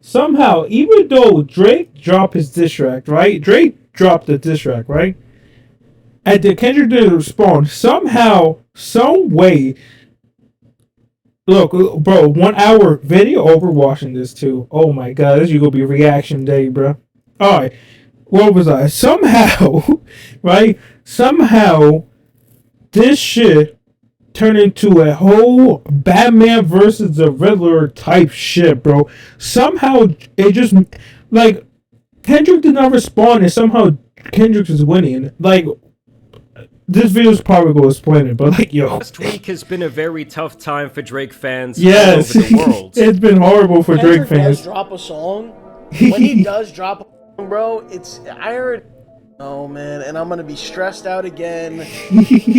somehow, even though Drake dropped his diss track, right? Drake dropped the diss track, right? And then Kendrick didn't respond. Somehow, some way. Look, bro, 1 hour video over watching this too. Oh my god, this is gonna be reaction day, bro. Alright, what was I? Somehow, right? Somehow, this shit turned into a whole Batman versus the Riddler type shit, bro. Somehow, it just, like, Kendrick did not respond, and somehow Kendrick is winning. Like, this video's probably going to explain it, but like, yo. Last week has been a very tough time for Drake fans yes, all over the world. It's been horrible for Kendrick Drake fans. does drop a song. When he does drop a song, bro, I heard. Oh man, and I'm gonna be stressed out again.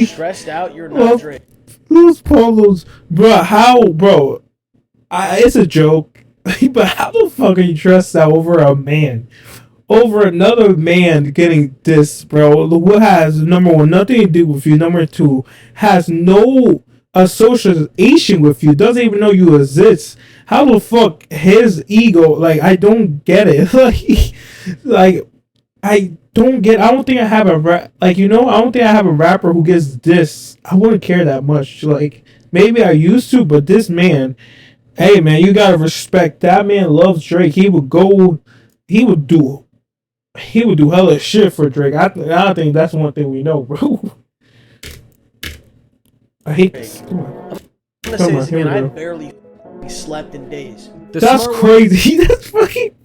Stressed out? You're not Drake. Those polos, bro. How, bro? It's a joke, but how the fuck are you stressed out over a man? Over another man getting this, bro, what has, number one, nothing to do with you. Number two, has no association with you. Doesn't even know you exist. How the fuck his ego? Like, I don't get it. like, I don't get. I don't think I have a I don't think I have a rapper who gets this. I wouldn't care that much. Like, maybe I used to, but this man, hey man, you gotta respect that man. Loves Drake. He would go. He would do hella shit for Drake. I think that's one thing we know, bro. I hate this. Come on. I'm gonna say this again. I barely slept in days. That's crazy. That's fucking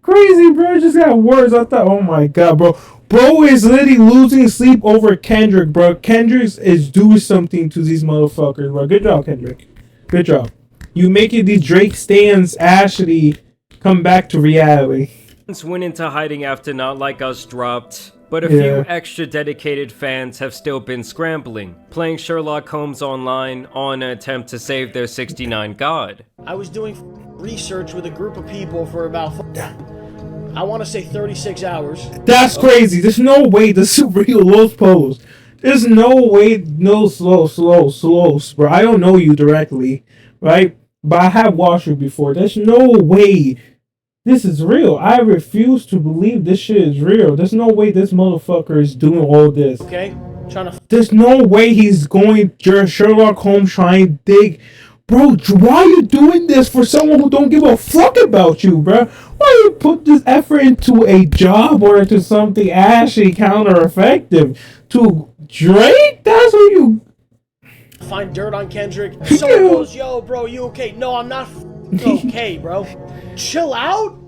crazy, bro. I just got words. I thought, oh my god, bro. Bro is literally losing sleep over Kendrick, bro. Kendrick is doing something to these motherfuckers, bro. Good job, Kendrick. Good job. You making these Drake stands actually come back to reality. Went into hiding after Not Like Us dropped, but a few extra dedicated fans have still been scrambling, playing Sherlock Holmes online on an attempt to save their 69 god. I was doing research with a group of people for about, I want to say 36 hours. That's crazy. There's no way the superhero Los Polos. There's no way, no slow, bro. I don't know you directly, right? But I have watched you before. There's no way this is real. I refuse to believe this shit is real. There's no way this motherfucker is doing all this. Okay, there's no way he's going Sherlock Holmes trying to dig. Bro, why are you doing this for someone who don't give a fuck about you, bro? Why you put this effort into a job or into something actually counter-effective? To Drake? That's what you... Find dirt on Kendrick. Someone goes, yo, bro, you okay? No, I'm not okay, bro. Chill out?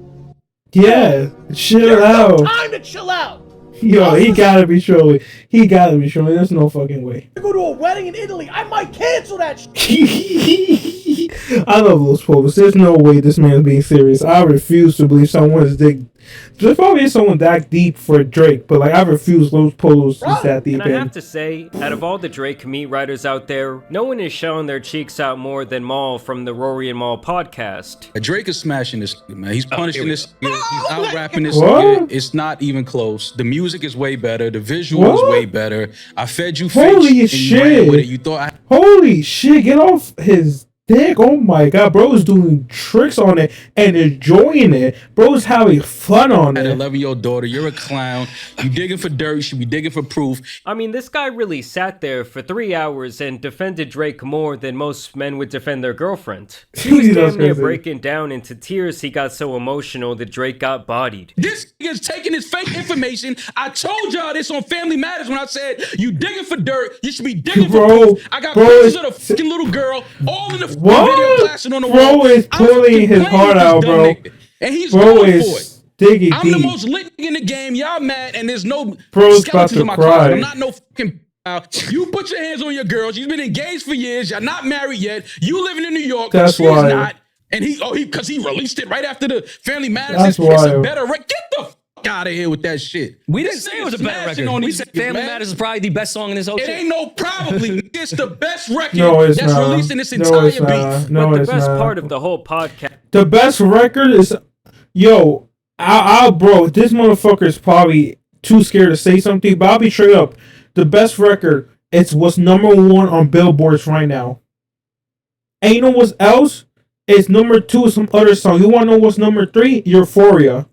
Yeah, chill out. No time to chill out. Yo, he gotta be trolling. He gotta be trolling. There's no fucking way. I go to a wedding in Italy. I might cancel that shit. I love those posts. There's no way this man's being serious. I refuse to believe someone is dig. There's probably someone that deep for Drake, but like I refuse those posts is that deep. And I have to say, out of all the Drake meat writers out there, no one is showing their cheeks out more than Maul from the Rory and Maul podcast. Drake is smashing this, man. He's punishing this. He's out rapping this. Nigga. It's not even close. The music is way better. The visual is way better. I fed you. Holy shit! With it. You thought holy shit! Get off his dick. Oh my god, bro is doing tricks on it and enjoying it. Bro is having fun on it. 11-year-old daughter, you're a clown. You digging for dirt, you should be digging for proof. I mean, this guy really sat there for 3 hours and defended Drake more than most men would defend their girlfriend. He was damn near breaking down into tears. He got so emotional that Drake got bodied. This nigga's taking his fake information. I told y'all this on Family Matters when I said, you digging for dirt, you should be digging for proof. I got pictures of the fucking little girl all in the video on the bro wall. Is pulling his heart out, bro. And he's bro going is for it. Digging I'm deep. the most lit in the game. Y'all mad, and there's no Bro's skeletons in my cry. closet. I'm not no fucking. You put your hands on your girl. She's been engaged for years. Y'all not married yet. You living in New York. That's She's why. not. And because he released it right after the Family Matters. That's it's why. a better record. Get the fuck out of here with that shit. We didn't say it was a better record. We said Family Matters is probably the best song in this whole It shit. ain't no probably. It's the best record it's that's not. released in this entire beef. No, but the it's best not. part of the whole podcast. The best record is, yo, bro, this motherfucker is probably too scared to say something, but I'll be straight up. The best record is what's number one on billboards right now. Ain't no what's else. It's number 2 some other song. You want to know what's number 3? Euphoria.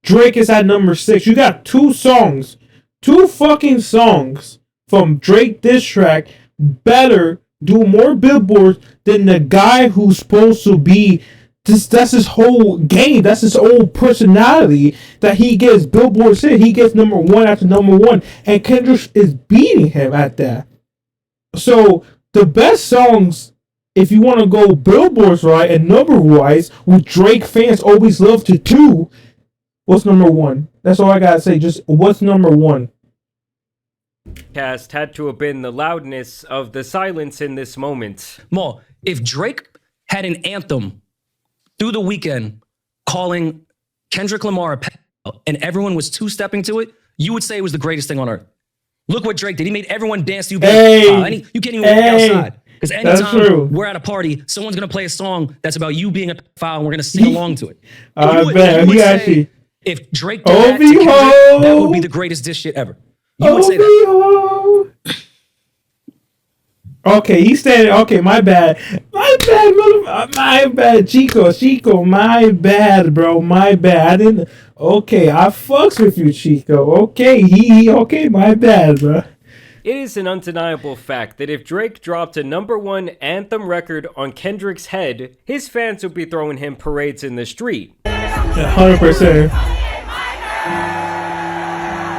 Drake is at number 6. You got 2 songs. 2 fucking songs from Drake diss track better, do more billboards than the guy who's supposed to be that's his whole game. That's his whole personality that he gets billboards hit. He gets number 1 after number 1. And Kendrick is beating him at that. So the best songs, if you want to go billboards right and number wise, what Drake fans always love to do, what's number 1? That's all I gotta say. Just what's number 1? Cast had to have been the loudness of the silence in this moment. Mo, if Drake had an anthem through the weekend calling Kendrick Lamar a pedophile and everyone was two-stepping to it, you would say it was the greatest thing on earth. Look what Drake did. He made everyone dance to you. You can't even walk outside. Because anytime we're at a party, someone's going to play a song that's about you being a pedophile and we're going to sing along to it. If Drake did that to Kendrick, that would be the greatest diss shit ever. You would say that. Okay, he's standing. Okay, my bad, Chico, my bad, bro, my bad. I didn't. Okay, I fucks with you, Chico. Okay, okay, my bad, bro. It is an undeniable fact that if Drake dropped a number 1 anthem record on Kendrick's head, his fans would be throwing him parades in the street. 100%.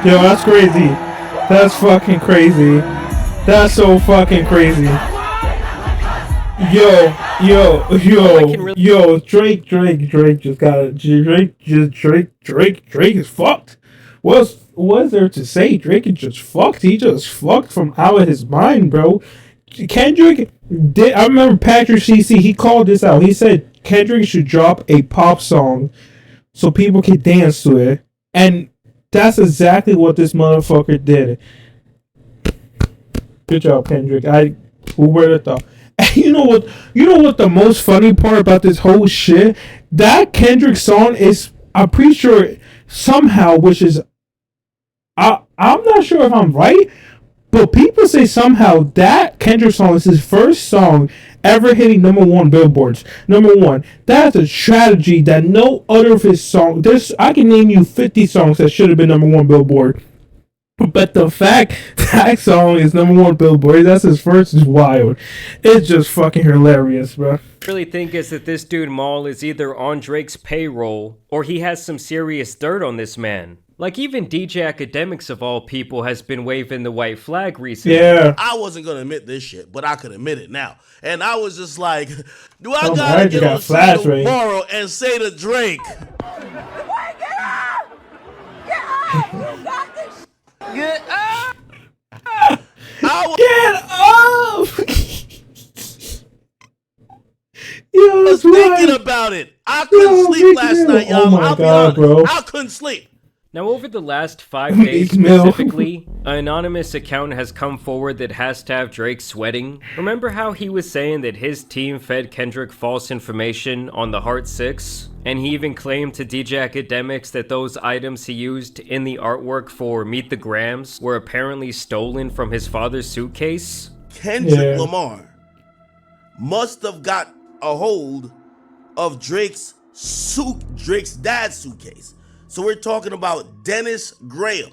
Yo, that's crazy. That's fucking crazy. That's so fucking crazy. Yo, Drake just got Drake is fucked. What's there to say? Drake is just fucked. He just fucked from out of his mind, bro. Kendrick did. I remember Patrick CC. He called this out. He said Kendrick should drop a pop song so people can dance to it, and that's exactly what this motherfucker did. Good job, Kendrick. Who would have thought? And you know what the most funny part about this whole shit? That Kendrick song is, I'm pretty sure somehow, which is, I'm not sure if I'm right, but people say somehow that Kendrick song is his first song ever hitting number 1 billboards. Number 1. That's a strategy that no other of his songs. I can name you 50 songs that should have been number 1 billboard. But the fact that song is number 1 billboard, that's his first, is wild. It's just fucking hilarious, bro. I really think is that this dude Maul is either on Drake's payroll or he has some serious dirt on this man. Like even DJ Academics of all people has been waving the white flag recently. Yeah. I wasn't gonna admit this shit, but I could admit it now. And I was just like, do I gotta get on the street tomorrow and say to Drake, get up! Get up! Yo, I was thinking about it. I couldn't sleep last night, y'all. Oh my God, bro. I couldn't sleep. Now, over the last 5 days specifically, an anonymous account has come forward that has to have Drake sweating. Remember how he was saying that his team fed Kendrick false information on the Heart 6? And he even claimed to DJ Academics that those items he used in the artwork for Meet the Grams were apparently stolen from his father's suitcase? Kendrick Lamar must have got a hold of Drake's dad's suitcase. So we're talking about Dennis Graham.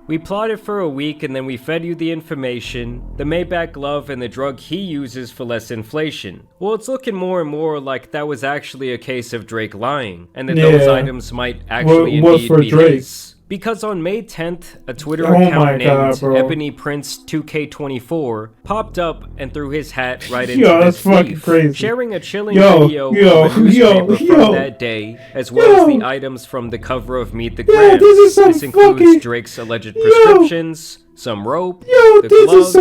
We plotted for a week and then we fed you the information, the Maybach glove and the drug he uses for less inflation. Well, it's looking more and more like that was actually a case of Drake lying, and that those items might actually indeed be his. Because on May 10th, a Twitter account named Ebony Prince 2K24 popped up and threw his hat right into this beef, sharing a chilling video of a newspaper from that day, as well as the items from the cover of Meet the Grams. This includes Drake's alleged prescriptions, some rope, the gloves,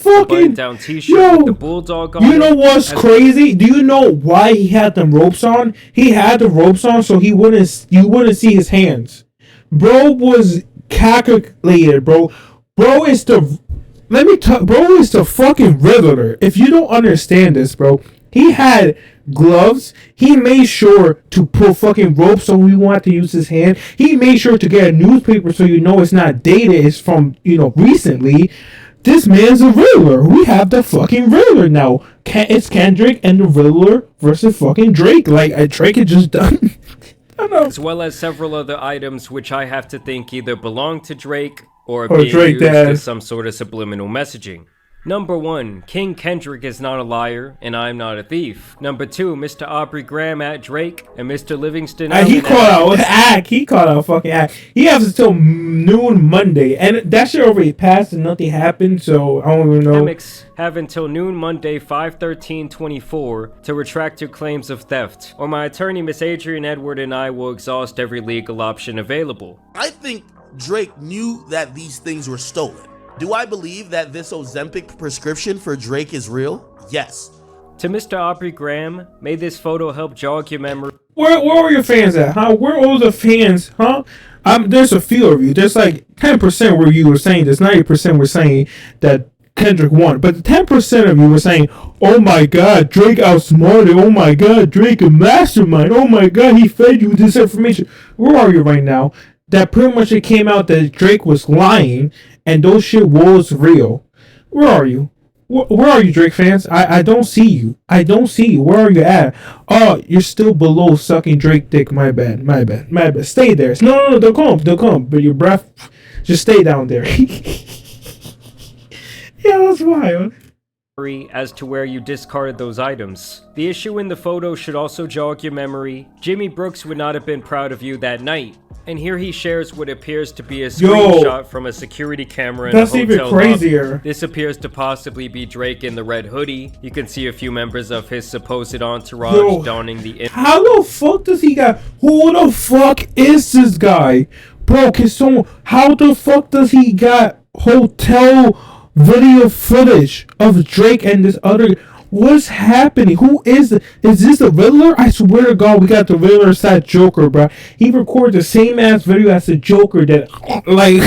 a button-down t-shirt with the bulldog on it. You know what's crazy? Do you know why he had them ropes on? He had the ropes on so you wouldn't see his hands. Bro was calculated, bro. Bro is the fucking Riddler. If you don't understand this, bro, he had gloves. He made sure to put fucking ropes so he wanted to use his hand. He made sure to get a newspaper so you know it's not dated. It's from, recently. this man's a Riddler. We have the fucking Riddler now. It's Kendrick and the Riddler versus fucking Drake. Like, Drake had just done. I know. As well as several other items which I have to think either belong to Drake or Or being Drake used Dad. as some sort of subliminal messaging. Number 1, King Kendrick is not a liar, and I'm not a thief. Number 2, Mr. Aubrey Graham at Drake, and Mr. Livingston. He called out Ack. He called out fucking Ack. He has until noon Monday, and that shit already passed and nothing happened. So I don't even know. Academics have until noon Monday 5/13/24 to retract your claims of theft, or my attorney Miss Adrian Edward and I will exhaust every legal option available. I think Drake knew that these things were stolen. Do I believe that this Ozempic prescription for Drake is real? Yes. To Mr. Aubrey Graham, may this photo help jog your memory. Where are your fans at? Huh? Where are the fans? Huh? There's a few of you. There's like 10% where you were saying this. 90% were saying that Kendrick won. But 10% of you were saying, oh my god, Drake outsmarted. Oh my god, Drake a mastermind. Oh my god, he fed you this information. Where are you right now? That pretty much it came out that Drake was lying and those shit was real. Where are you? Where are you, Drake fans? I don't see you. I don't see you. Where are you at? Oh, you're still below sucking Drake dick. My bad. Stay there. No, they'll come. But your breath, just stay down there. Yeah, that's wild. As to where you discarded those items. The issue in the photo should also jog your memory. Jimmy Brooks would not have been proud of you that night. And here he shares what appears to be a screenshot from a security camera in a hotel even crazier. lobby. This appears to possibly be Drake in the red hoodie. You can see a few members of his supposed entourage donning the... How the fuck does he got... Who the fuck is this guy? Bro, can someone... How the fuck does he got hotel video footage of Drake and this other... What's happening? Who is it? Is this the Riddler? I swear to God, we got the Riddler side Joker, bro. He recorded the same ass video as the Joker that, like,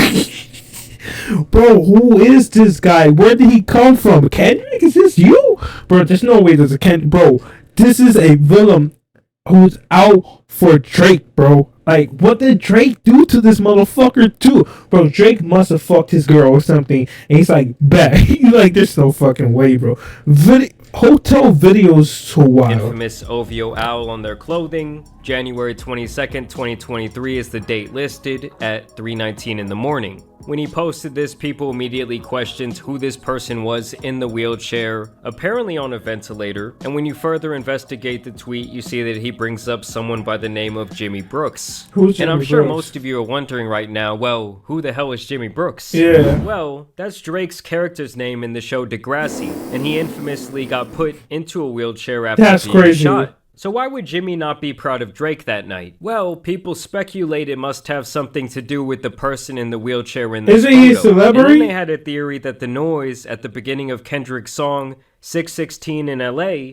bro, who is this guy? Where did he come from? Kendrick, is this you? Bro, there's no way there's a Kendrick. Bro, this is a villain who's out for Drake, bro. Like, what did Drake do to this motherfucker too? Bro, Drake must have fucked his girl or something. And he's like, bet. He's like, there's no fucking way, bro. Hotel videos so wild. Infamous OVO owl on their clothing. January 22nd, 2023 is the date listed at 3:19 in the morning. When he posted this, people immediately questioned who this person was in the wheelchair, apparently on a ventilator, and when you further investigate the tweet, you see that he brings up someone by the name of Jimmy Brooks. Who's Jimmy And I'm sure Brooks? most of you are wondering right now, well, who the hell is Jimmy Brooks? Yeah. Well, that's Drake's character's name in the show Degrassi, and he infamously got put into a wheelchair after That's being crazy. shot. So why would Jimmy not be proud of Drake that night? Well, people speculate it must have something to do with the person in the wheelchair in this Isn't he a photo. celebrity? And then they had a theory that the noise at the beginning of Kendrick's song 616 in LA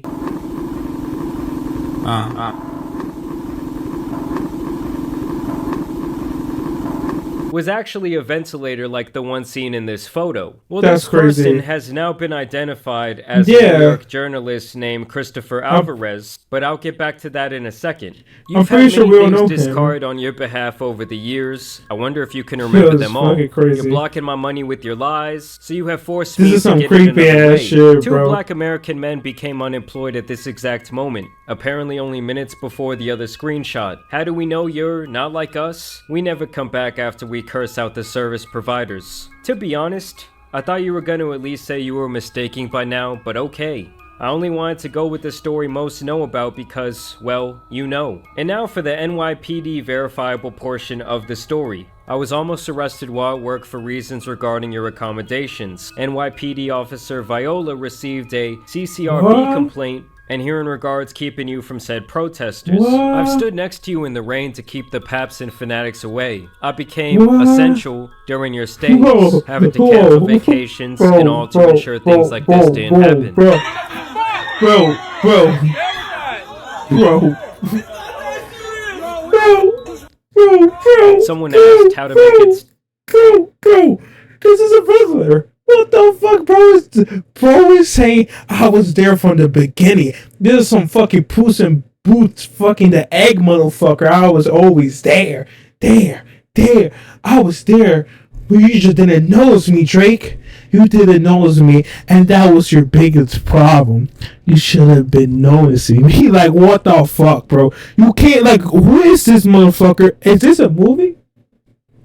was actually a ventilator like the one seen in this photo. Well, That's this person crazy. has now been identified as Yeah. a New York journalist named Christopher Alvarez, but I'll get back to that in a second. I'm You've pretty had sure many we all things know him. discarded on your behalf over the years. I wonder if you can remember that's them all. fucking crazy. You're blocking my money with your lies, so you have forced This me is to some get it creepy another ass way. shit, Two bro. black American men became unemployed at this exact moment, apparently only minutes before the other screenshot. How do we know you're not like us? We never come back after we curse out the service providers. To be honest, I thought you were going to at least say you were mistaking by now, but okay. I only wanted to go with the story most know about because, well, you know. And now for the NYPD verifiable portion of the story. I was almost arrested while at work for reasons regarding your accommodations. NYPD officer Viola received a CCRB What? complaint, and here in regards keeping you from said protesters. What? I've stood next to you in the rain to keep the paps and fanatics away. I became What? essential during your stays, Whoa, having to whoa. cancel vacations and all to ensure things like this didn't happen. Bro. Someone asked how to make it Bro. This is a Riddler. What the fuck, bro? Bro is saying I was there from the beginning. This is some fucking Puss in Boots fucking the egg motherfucker. I was always there. There. I was there. But you just didn't notice me, Drake. You didn't notice me, and that was your biggest problem. You should have been noticing me. Like, what the fuck, bro? You can't, like, who is this motherfucker? Is this a movie?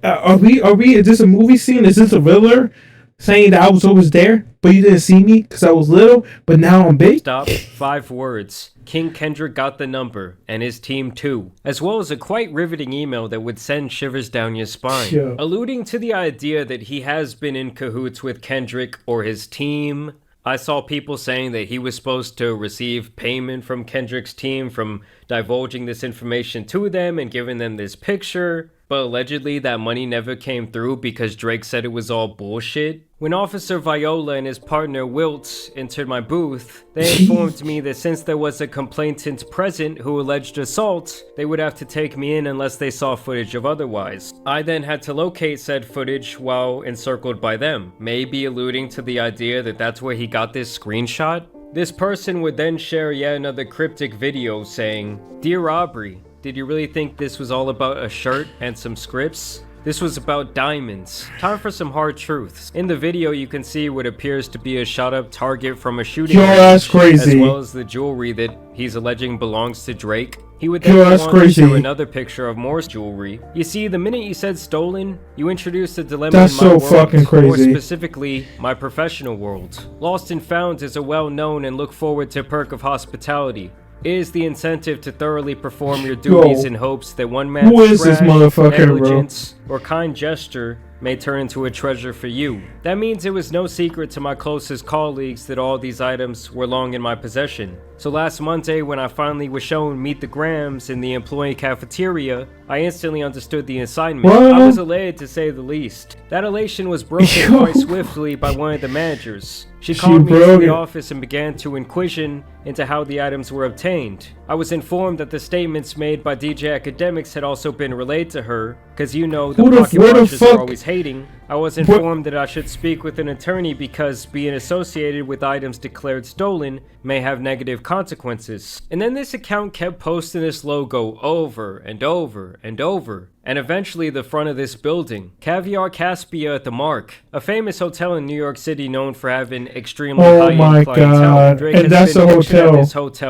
Is this a movie scene? Is this a Riddler saying that I was always there, but you didn't see me because I was little, but now I'm big? Stop. 5 words. King Kendrick got the number, and his team too, as well as a quite riveting email that would send shivers down your spine, alluding to the idea that he has been in cahoots with Kendrick or his team. I saw people saying that he was supposed to receive payment from Kendrick's team from divulging this information to them and giving them this picture, but allegedly that money never came through because Drake said it was all bullshit. When Officer Viola and his partner Wilt entered my booth, they informed me that since there was a complainant present who alleged assault, they would have to take me in unless they saw footage of otherwise. I then had to locate said footage while encircled by them, maybe alluding to the idea that that's where he got this screenshot. This person would then share yet another cryptic video saying, "Dear Aubrey, did you really think this was all about a shirt and some scripts? This was about diamonds. Time for some hard truths." In the video, you can see what appears to be a shot-up target from a shooting range, that's crazy. as well as the jewelry that he's alleging belongs to Drake. He would then go on to show another picture of more jewelry. You see, the minute you said stolen, you introduced a dilemma in my world, fucking crazy. more specifically, my professional world. Lost and Found is a well-known and look forward to perk of hospitality. It is the incentive to thoroughly perform your duties in hopes that one man's trash, negligence, or kind gesture may turn into a treasure for you. That means it was no secret to my closest colleagues that all these items were long in my possession. So last Monday, when I finally was shown Meet the Grams in the employee cafeteria, I instantly understood the assignment. I was elated to say the least. That elation was broken quite swiftly by one of the managers. She called me into the office and began to inquisition into how the items were obtained. I was informed that the statements made by DJ Academics had also been relayed to her, because you know the pocket watchers are always hating. I was informed that I should speak with an attorney because being associated with items declared stolen may have negative consequences. And then this account kept posting this logo over and over and over. And eventually the front of this building, Caviar Caspia at the Mark, a famous hotel in New York City known for having extremely high-end clientele. Drake and that's a hotel.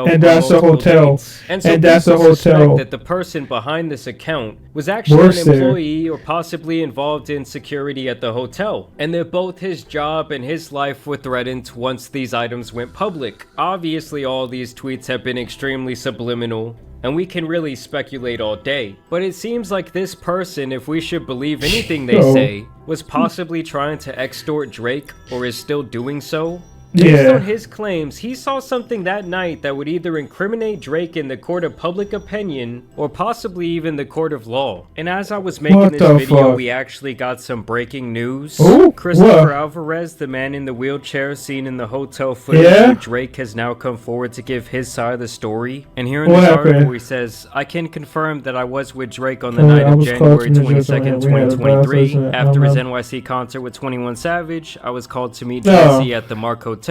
And that's a hotel. And so people suspect that the person behind this account was actually an employee or possibly involved in security at the hotel. And that both his job and his life were threatened once these items went public. Obviously all these tweets have been extremely subliminal, and we can really speculate all day. But it seems like this person, if we should believe anything they say, was possibly trying to extort Drake, or is still doing so. Based on his claims, he saw something that night that would either incriminate Drake in the court of public opinion, or possibly even the court of law. And as I was making this video, we actually got some breaking news. Christopher Alvarez, the man in the wheelchair seen in the hotel footage where Drake, has now come forward to give his side of the story. And here in this article, he says, "I can confirm that I was with Drake on the night of January 22nd, 2023. After his NYC concert with 21 Savage, I was called to meet Jay-Z at the Mark Hotel,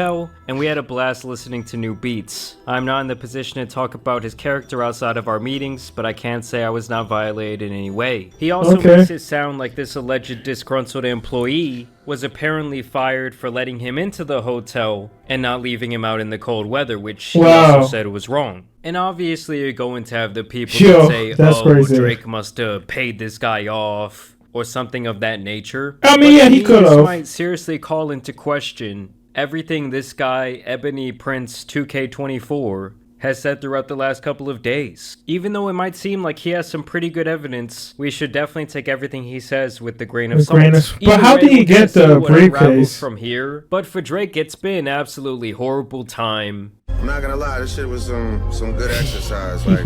and we had a blast listening to new beats. I'm not in the position to talk about his character outside of our meetings, but I can say I was not violated in any way." He also makes it sound like this alleged disgruntled employee was apparently fired for letting him into the hotel and not leaving him out in the cold weather, which he also said was wrong. And obviously you're going to have the people that say, "Oh, Drake must have paid this guy off," or something of that nature. I mean, he could have. This might seriously call into question everything this guy, Ebony Prince 2K24, has said throughout the last couple of days. Even though it might seem like he has some pretty good evidence, we should definitely take everything he says with a grain of salt. But how did he get the briefcase from here? But for Drake, it's been an absolutely horrible time. I'm not gonna lie, this shit was some good exercise. Like,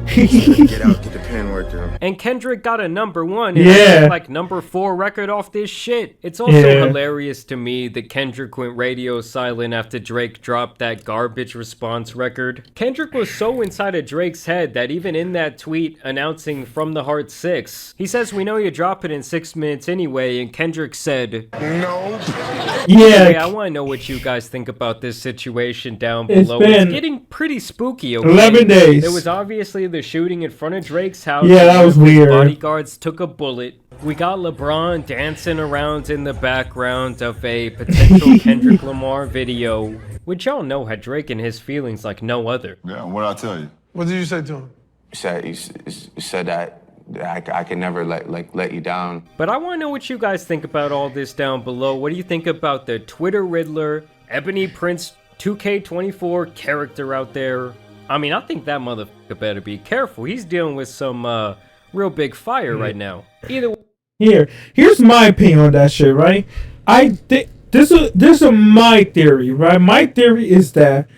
get out, get the pen working. And Kendrick got a #1 and like #4 record off this shit. It's also hilarious to me that Kendrick went radio silent after Drake dropped that garbage response record. Kendrick was so inside of Drake's head that even in that tweet announcing From the Heart 6, he says, "We know you drop it in 6 minutes anyway," and Kendrick said, "No." Anyway, I want to know what you guys think about this situation down below. It's getting pretty spooky, okay? 11 days. There was obviously the shooting in front of Drake's house. Yeah, that was weird. Bodyguards took a bullet. We got LeBron dancing around in the background of a potential Kendrick Lamar video, which y'all know had Drake in his feelings like no other. Yeah, what'd I tell you? What did you say to him? You said that I can never let you down. But I want to know what you guys think about all this down below. What do you think about the Twitter Riddler, Ebony Prince 2K24 character out there? I mean, I think that motherfucker better be careful. He's dealing with some real big fire right now. Either way. Here's my opinion on that shit, right? I think this is my theory, right? My theory is that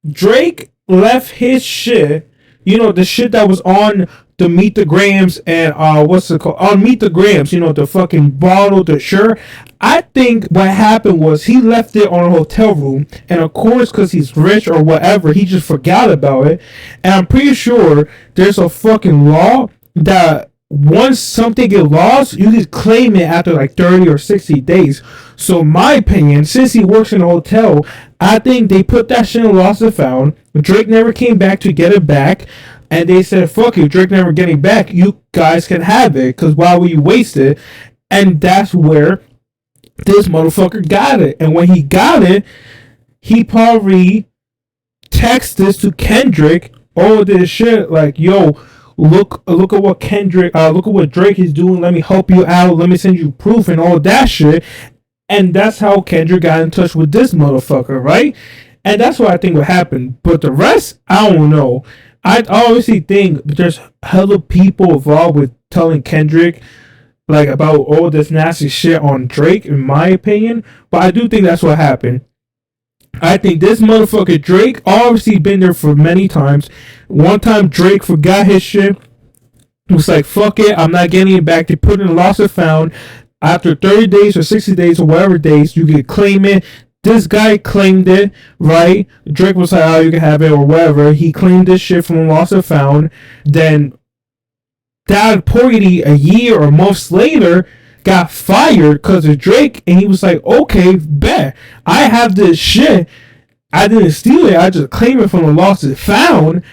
Drake left his shit, you know, the shit that was on the Meet the Grams and what's it called? On Meet the Grams, you know, the fucking bottle, the shirt. I think what happened was he left it on a hotel room, and of course, because he's rich or whatever, he just forgot about it. And I'm pretty sure there's a fucking law that once something get lost, you can claim it after like 30 or 60 days. So my opinion, since he works in a hotel, I think they put that shit in lost and found. Drake never came back to get it back. And they said, fuck you, Drake never getting back. You guys can have it, because why would you waste it? And that's where this motherfucker got it. And when he got it, he probably texted this to Kendrick, all this shit, like, yo, look at what Kendrick, look at what Drake is doing. Let me help you out. Let me send you proof and all that shit. And that's how Kendrick got in touch with this motherfucker, right? And that's what I think would happen. But the rest, I don't know. I obviously think there's hella people involved with telling Kendrick like about all this nasty shit on Drake, in my opinion. But I do think that's what happened. I think this motherfucker Drake obviously been there for many times. One time Drake forgot his shit. He was like, fuck it, I'm not getting it back. They put it in lost and found. After 30 days or 60 days or whatever days, you can claim it. This guy claimed it, right? Drake was like, oh, you can have it or whatever. He claimed this shit from lost and found. Then that Porgy a year or months later got fired because of Drake, and he was like, okay, bet. I have this shit. I didn't steal it. I just claimed it from the lost and found.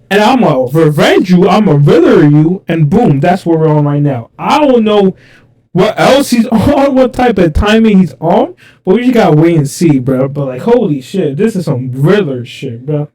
And I'm going to revenge you. I'm going to Riddler you. And boom, that's where we're on right now. I don't know what else he's on, what type of timing he's on, but we just gotta wait and see, bro. But like, holy shit, this is some Riddler shit, bro.